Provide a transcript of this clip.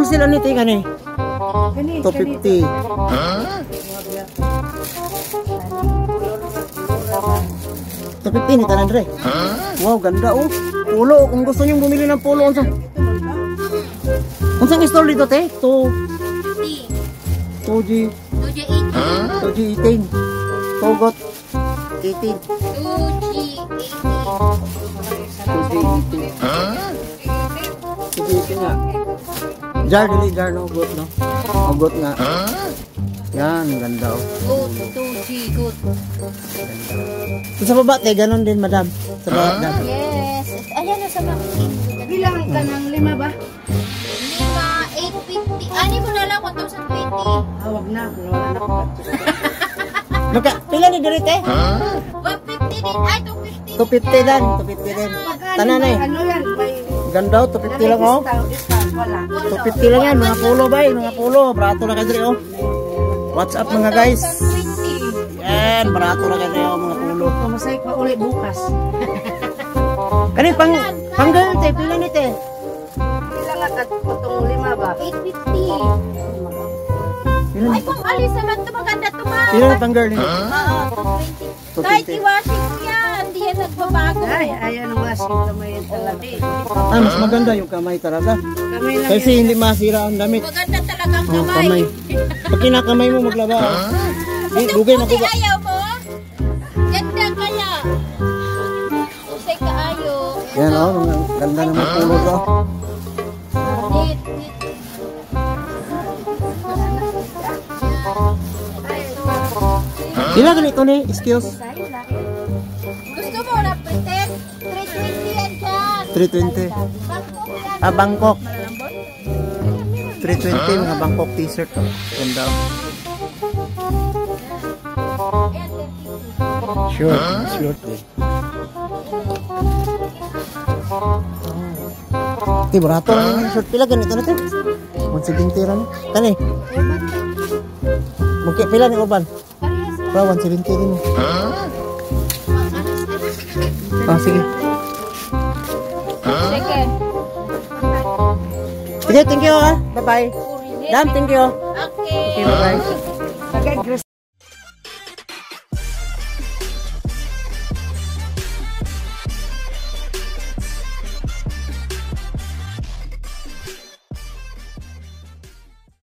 Sila ni tingnan eh. 250. $250 ni tanan Dre. Wow, ganda oh. Pulo, kung gusto niyo bumili ng pulo unsa? Unsang store dito te? 2G18. Togot 18. 2G18 nga. Jar dili jar no got no. Got nga. Yan, ganda oh. Good, 2G, good. Sa baba te, ganon din madam. Sa baba. Yes. Ayan na sa mga. Bilang ka ng 5 ba? 850. Ani mo na lang 1,020. Wag na. Wala na ko. Maka, pila ni diri te? 150 din. Ay, 250. 250 dan, 250 din. Tanan eh. Ano yan? Ganda oh, 250 lang oh. Wala. 250 lang yan, mga pulo ba mga pulo. Barato na kadiri oh. What's up mga guys? Yan, barato na kadiri oh, mga pulo. Masay pa ulit bukas. Kani panggal te, pila ni te? Bilang at potong 5 ba? 850. Ay, kung alis naman ito, maganda ito ma. Pila na panggal ni? Oo, 220. Kahit i-washing mo yan, hindi yan nagbabago. Ay, ayaw ng washing kamay yung talabi. Mas maganda yung kamay talaga. Kamay lang Kasi hindi masira ang damit. Maganda talaga ang Oh, kamay. Pag kinakamay mo maglaba. Dugay na ko ba? Ayaw mo? Ganda kaya. Usay ka ayo. Yan oh, ganda naman pulo to. Dit. Pila ganito ni, skills? Gusto mo na pretend? 320 yan dyan. 320. Bangkok. 320 mga Bangkok t-shirt to. Ganda. Short din. Ti barato lang yung short pila ganito na te. 170 ran. Kani. Mungkin pila ni uban. Para 170 din. Sige. Sige, thank you ah. Bye-bye. Dam, thank you. Okay. Okay, bye-bye.